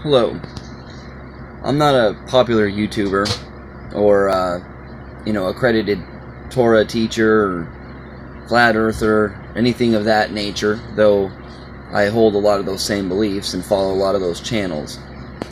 Hello. I'm not a popular YouTuber or, accredited Torah teacher or flat earther, anything of that nature, though I hold a lot of those same beliefs and follow a lot of those channels.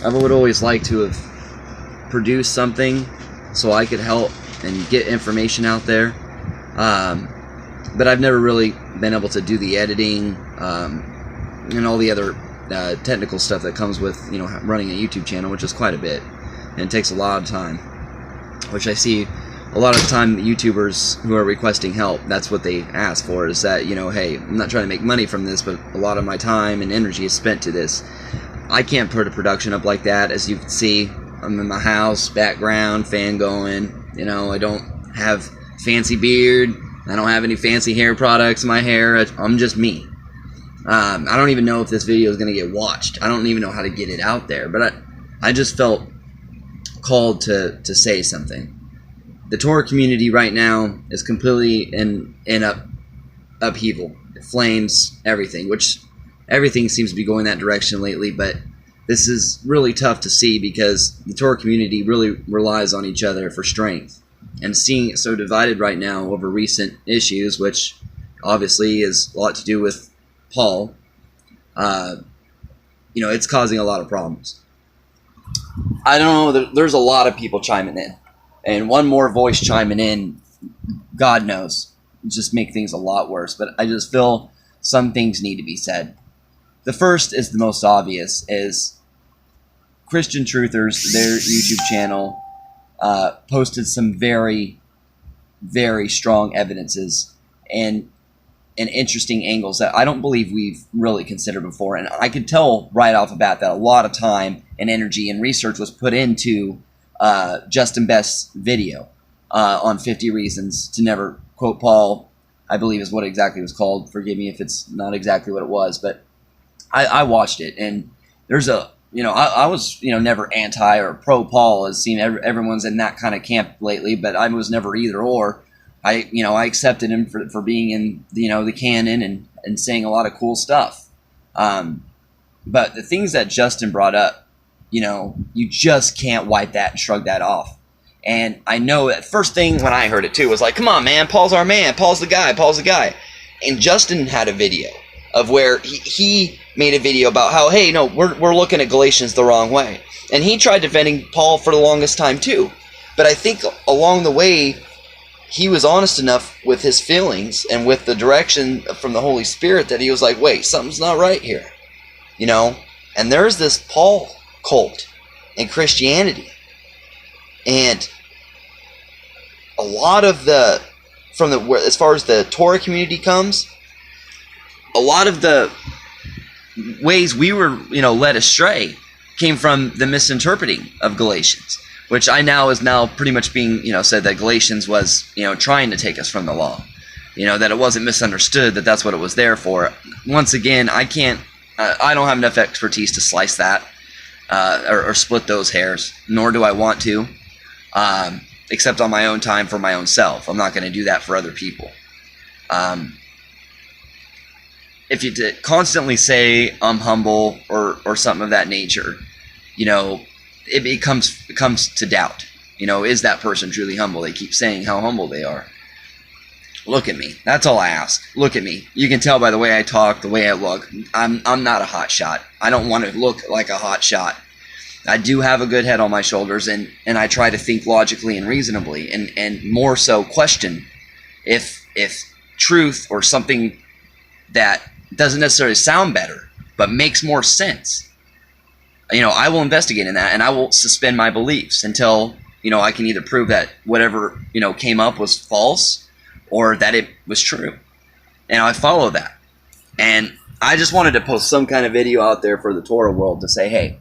I would always like to have produced something so I could help and get information out there, but I've never really been able to do the editing and all the other technical stuff that comes with running a YouTube channel, which is quite a bit, and it takes a lot of time, which I see a lot of the time YouTubers who are requesting help, that's what they ask for, is that, hey, I'm not trying to make money from this, but a lot of my time and energy is spent to this. I can't put a production up like that. As you can see, I'm in my house, background, fan going, I don't have fancy beard, I don't have any fancy hair products in my hair, I'm just me. I don't even know if this video is going to get watched. I don't even know how to get it out there, but I just felt called to say something. The Torah community right now is completely in upheaval. It flames everything, which everything seems to be going that direction lately, but this is really tough to see because the Torah community really relies on each other for strength. And seeing it so divided right now over recent issues, which obviously is a lot to do with Paul, it's causing a lot of problems. I don't know, there's a lot of people chiming in, and one more voice chiming in, God knows, just make things a lot worse, but I just feel some things need to be said. The first is the most obvious, is Christian Truthers, their YouTube channel, posted some very, very strong evidences and interesting angles that I don't believe we've really considered before. And I could tell right off the bat that a lot of time and energy and research was put into Justin Best's video on 50 Reasons to Never Quote Paul, I believe is what exactly it was called. Forgive me if it's not exactly what it was, but I watched it, and there's I was never anti or pro Paul, as seen everyone's in that kind of camp lately, but I was never either or. I accepted him for being in the canon and saying a lot of cool stuff. But the things that Justin brought up, you just can't wipe that and shrug that off. And I know that first thing when I heard it too was like, come on, man, Paul's our man, Paul's the guy. And Justin had a video of where he made a video about how, hey, no, we're looking at Galatians the wrong way. And he tried defending Paul for the longest time too. But I think along the way, he was honest enough with his feelings and with the direction from the Holy Spirit that he was like, wait, something's not right here. And there's this Paul cult in Christianity. And a lot of as far as the Torah community comes, a lot of the ways we were, led astray came from the misinterpreting of Galatians, which I now is pretty much being, said that Galatians was, trying to take us from the law, that it wasn't misunderstood, that's what it was there for. Once again, I don't have enough expertise to slice that or split those hairs, nor do I want to, except on my own time for my own self. I'm not going to do that for other people. If you constantly say I'm humble or something of that nature, it comes to doubt. Is that person truly humble? They keep saying how humble they are. Look at me. That's all I ask. Look at me. You can tell by the way I talk, the way I look. I'm not a hot shot. I don't want to look like a hot shot. I do have a good head on my shoulders, and I try to think logically and reasonably, and more so question if truth or something that doesn't necessarily sound better, but makes more sense. I will investigate in that, and I will suspend my beliefs until, I can either prove that whatever, came up was false or that it was true. And I follow that. And I just wanted to post some kind of video out there for the Torah world to say, hey,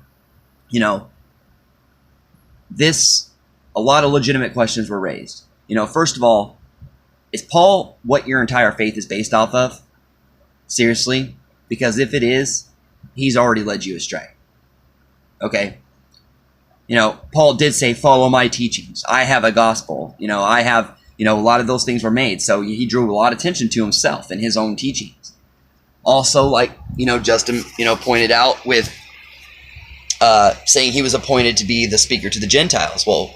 a lot of legitimate questions were raised. First of all, is Paul what your entire faith is based off of? Seriously? Because if it is, he's already led you astray. Okay? Paul did say, follow my teachings. I have a gospel. I have, a lot of those things were made. So he drew a lot of attention to himself and his own teachings. Also, like, Justin, pointed out with saying he was appointed to be the speaker to the Gentiles. Well,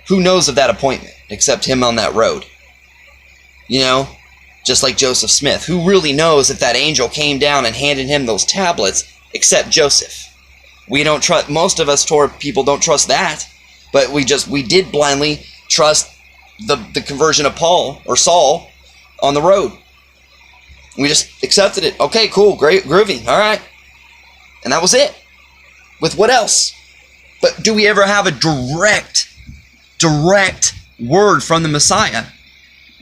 who knows of that appointment except him on that road? You know, just like Joseph Smith. Who really knows if that angel came down and handed him those tablets except Joseph? We don't trust, most of us Torah people don't trust that. But we did blindly trust the conversion of Paul or Saul on the road. We just accepted it. Okay, cool, great, groovy, all right. And that was it. With what else? But do we ever have a direct word from the Messiah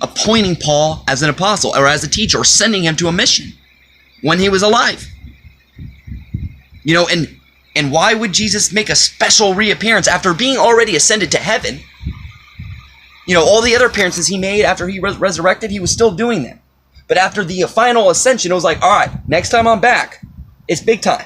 appointing Paul as an apostle or as a teacher or sending him to a mission when he was alive? You know, and why would Jesus make a special reappearance after being already ascended to heaven? You know, all the other appearances he made after he resurrected, he was still doing them. But after the final ascension, it was like, all right, next time I'm back, it's big time.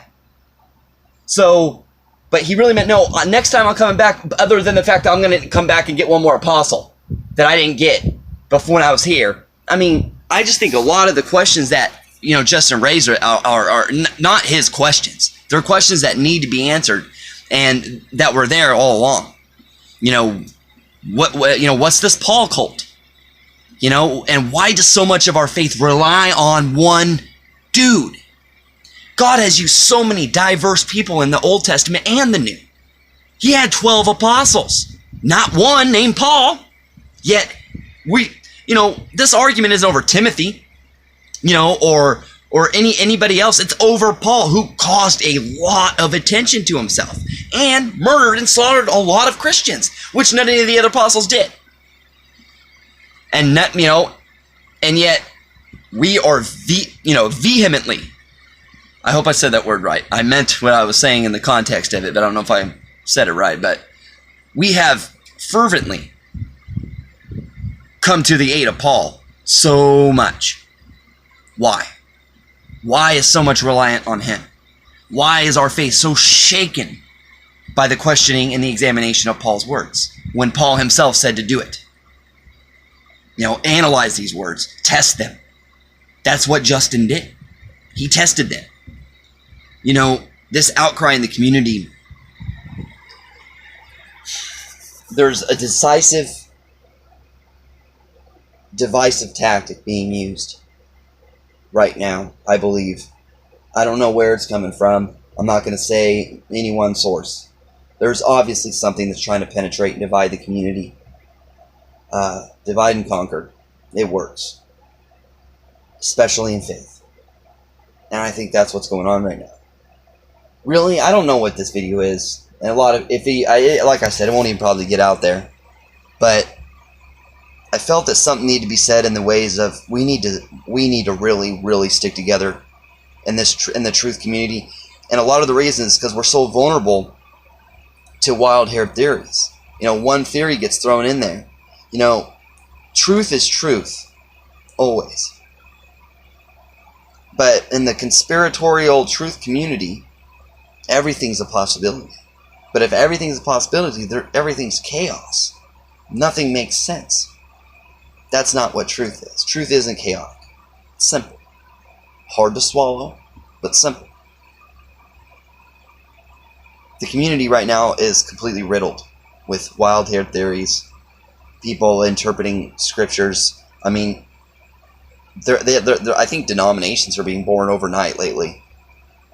So, but he really meant, no, next time I'm coming back, other than the fact that I'm going to come back and get one more apostle that I didn't get before when I was here. I mean, I just think a lot of the questions that, you know, Justin raised are not his questions. They're questions that need to be answered and that were there all along. You know, what's this Paul cult? You know, and why does so much of our faith rely on one dude? God has used so many diverse people in the Old Testament and the New. He had 12 apostles, not one named Paul. Yet this argument isn't over Timothy, you know, or anybody else. It's over Paul, who caused a lot of attention to himself and murdered and slaughtered a lot of Christians, which none of the other apostles did. And not, you know, and yet we are vehemently. I hope I said that word right. I meant what I was saying in the context of it, but I don't know if I said it right. But we have fervently come to the aid of Paul so much. Why? Why is so much reliant on him? Why is our faith so shaken by the questioning and the examination of Paul's words when Paul himself said to do it? You know, analyze these words, test them. That's what Justin did. He tested them. You know, this outcry in the community, there's a divisive tactic being used right now, I believe. I don't know where it's coming from. I'm not going to say any one source. There's obviously something that's trying to penetrate and divide the community. Divide and conquer. It works. Especially in faith. And I think that's what's going on right now. Really, I don't know what this video is. And like I said, it won't even probably get out there. But I felt that something needed to be said in the ways of we need to really, really stick together in the truth community. And a lot of the reasons is because we're so vulnerable to wild-haired theories. You know, one theory gets thrown in there. You know, truth is truth, always. But in the conspiratorial truth community, everything's a possibility. But if everything's a possibility, everything's chaos. Nothing makes sense. That's not what truth is. Truth isn't chaotic. It's simple. Hard to swallow, but simple. The community right now is completely riddled with wild-haired theories, people interpreting scriptures. I mean, I think denominations are being born overnight lately.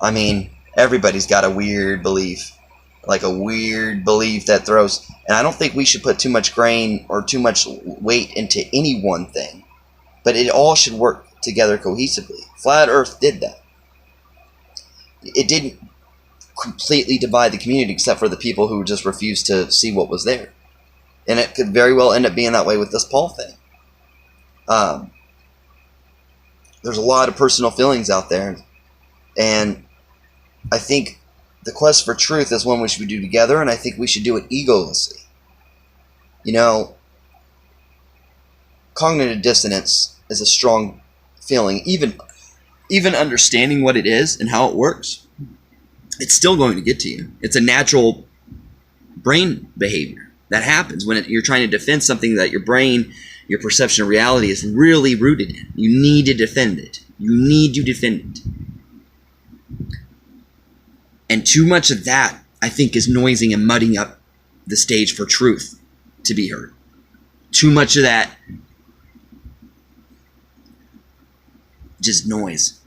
I mean, everybody's got a weird belief, like a weird belief that throws. And I don't think we should put too much grain or too much weight into any one thing, but it all should work together cohesively. Flat Earth did that. It didn't completely divide the community except for the people who just refused to see what was there. And it could very well end up being that way with this Paul thing. There's a lot of personal feelings out there. And I think the quest for truth is one we should do together, and I think we should do it egolessly. You know, cognitive dissonance is a strong feeling. Even understanding what it is and how it works, it's still going to get to you. It's a natural brain behavior that happens when you're trying to defend something that your brain, your perception of reality is really rooted in. You need to defend it. You need to defend it. And too much of that I think is noising and mudding up the stage for truth to be heard. Too much of that just noise.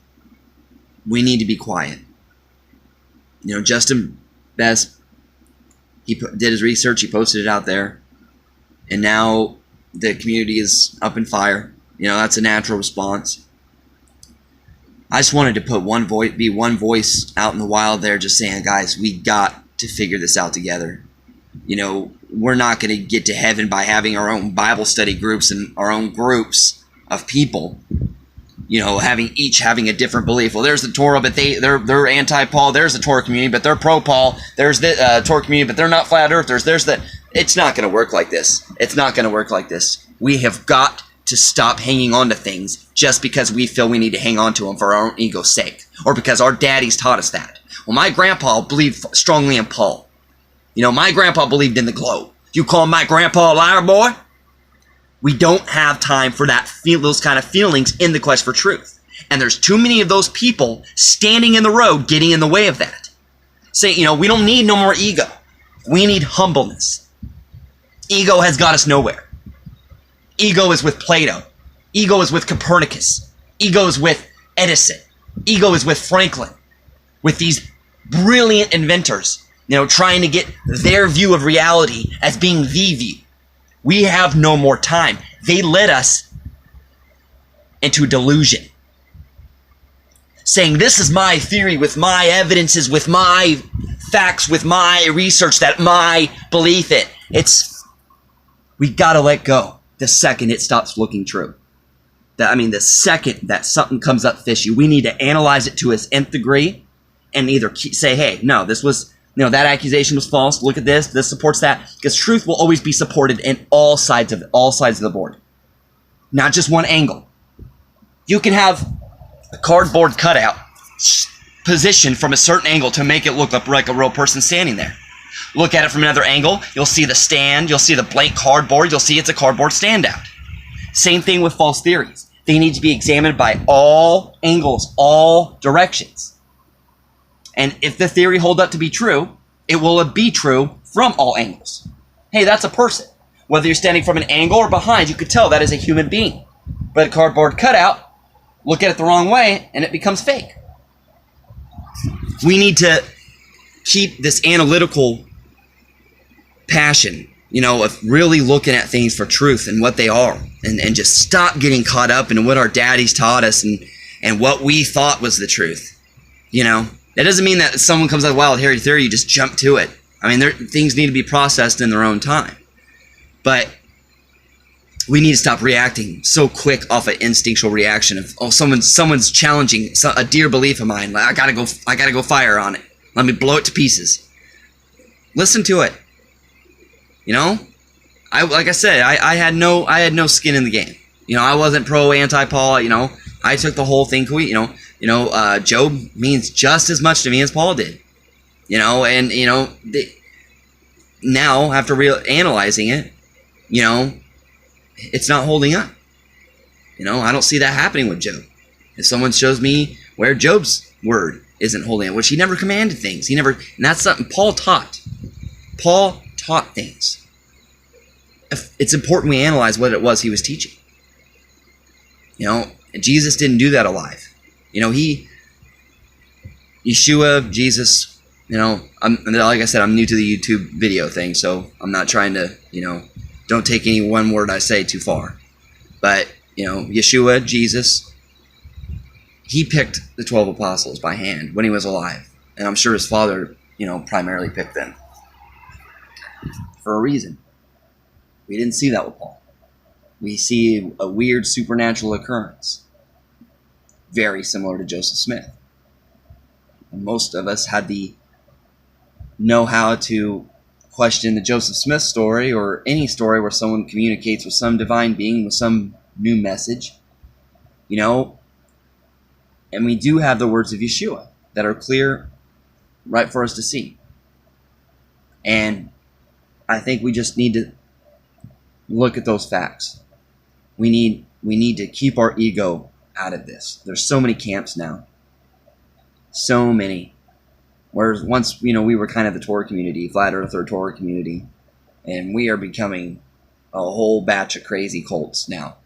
We need to be quiet. Justin Best, he did his research, he posted it out there, and now the community is up in fire. That's a natural response. I just wanted to put one voice out in the wild there, just saying, guys, we got to figure this out together. We're not going to get to heaven by having our own Bible study groups and our own groups of people, having a different belief. Well, there's the Torah, but they're anti-Paul. There's the Torah community, but they're pro-Paul. There's the Torah community, but they're not flat earthers. There's the. It's not going to work like this. It's not going to work like this. We have got to stop hanging on to things just because we feel we need to hang on to them for our own ego's sake, or because our daddies taught us that. Well, my grandpa believed strongly in Paul. My grandpa believed in the globe. You call my grandpa a liar, boy? We don't have time for those kind of feelings in the quest for truth. And there's too many of those people standing in the road, getting in the way of that. Say, we don't need no more ego. We need humbleness. Ego has got us nowhere. Ego is with Plato. Ego is with Copernicus. Ego is with Edison. Ego is with Franklin. With these brilliant inventors, trying to get their view of reality as being the view. We have no more time. They led us into delusion. Saying, this is my theory with my evidences, with my facts, with my research, that my belief in. We gotta let go the second it stops looking true. The second that something comes up fishy, we need to analyze it to its nth degree and either say, hey, no, this was, that accusation was false. Look at this. This supports that. Because truth will always be supported in all sides of the board. Not just one angle. You can have a cardboard cutout positioned from a certain angle to make it look like a real person standing there. Look at it from another angle. You'll see the stand. You'll see the blank cardboard. You'll see it's a cardboard standout. Same thing with false theories. They need to be examined by all angles, all directions. And if the theory holds up to be true, it will be true from all angles. Hey, that's a person. Whether you're standing from an angle or behind, you could tell that is a human being. But a cardboard cutout, look at it the wrong way, and it becomes fake. We need to keep this analytical passion, of really looking at things for truth and what they are, and just stop getting caught up in what our daddies taught us and what we thought was the truth. That doesn't mean that if someone comes up with wild hairy theory, you just jump to it. Things need to be processed in their own time. But we need to stop reacting so quick off an instinctual reaction of, someone's challenging a dear belief of mine. I gotta go fire on it. Let me blow it to pieces. Listen to it. Like I said, I had no skin in the game. I wasn't pro anti-Paul. I took the whole thing. Job means just as much to me as Paul did. Now after analyzing it, it's not holding up. I don't see that happening with Job. If someone shows me where Job's word isn't holding up, which he never commanded things, and that's something Paul taught. Paul taught things. It's important we analyze what it was he was teaching. Jesus didn't do that alive. Yeshua, Jesus, like I said, I'm new to the YouTube video thing, so I'm not trying to, don't take any one word I say too far. But, Yeshua, Jesus, he picked the 12 apostles by hand when he was alive. And I'm sure his father, primarily picked them for a reason. We didn't see that with Paul. We see a weird supernatural occurrence, very similar to Joseph Smith. And most of us had the know-how to question the Joseph Smith story or any story where someone communicates with some divine being with some new message, and we do have the words of Yeshua that are clear, right for us to see. And I think we just need to look at those facts. We need to keep our ego out of this. There's so many camps now. So many. Whereas once, we were kind of the Torah community, flat earther Torah community, and we are becoming a whole batch of crazy cults now.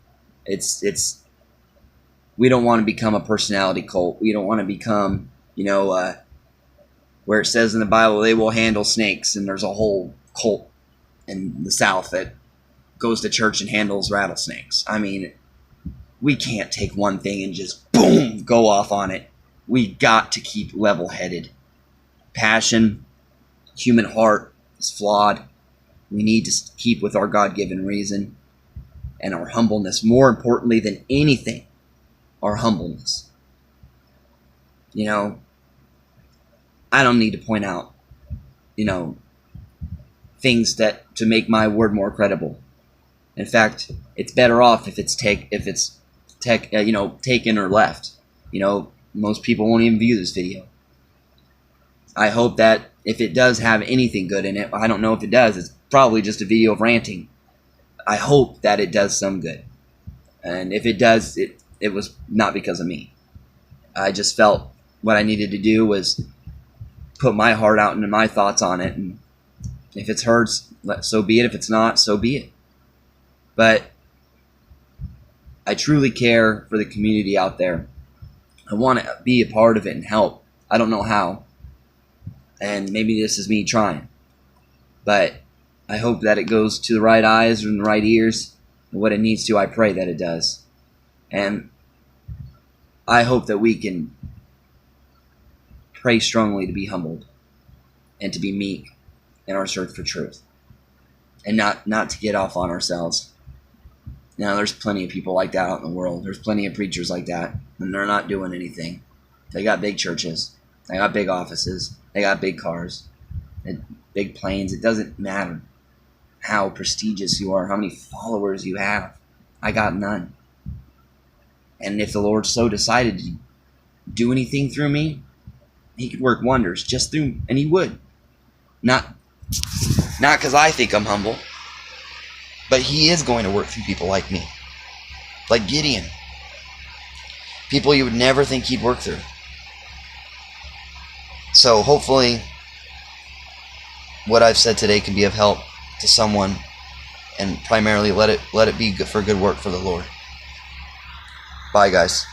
We don't want to become a personality cult. We don't want to become, where it says in the Bible they will handle snakes, and there's a whole cult in the South that goes to church and handles rattlesnakes. I mean, we can't take one thing and just boom, go off on it. We got to keep level-headed. Passion, human heart is flawed. We need to keep with our God-given reason and our humbleness. More importantly than anything, our humbleness. I don't need to point out, things that to make my word more credible. In fact, it's better off if it's taken or left. Most people won't even view this video. I hope that if it does have anything good in it, I don't know if it does. It's probably just a video of ranting. I hope that it does some good. And if it does, it was not because of me. I just felt what I needed to do was put my heart out and my thoughts on it. And if it's heard, so be it. If it's not, so be it. But I truly care for the community out there. I want to be a part of it and help. I don't know how. And maybe this is me trying. But I hope that it goes to the right eyes and the right ears. And what it needs to, I pray that it does. And I hope that we can pray strongly to be humbled and to be meek in our search for truth. And not to get off on ourselves. Now, there's plenty of people like that out in the world. There's plenty of preachers like that. And they're not doing anything. They got big churches. They got big offices. They got big cars and big planes. It doesn't matter how prestigious you are, how many followers you have. I got none. And if the Lord so decided to do anything through me, he could work wonders just through, and he would. Not because I think I'm humble, but he is going to work through people like me. Like Gideon. People you would never think he'd work through. So hopefully what I've said today can be of help to someone, and primarily let it be good for good work for the Lord. Bye, guys.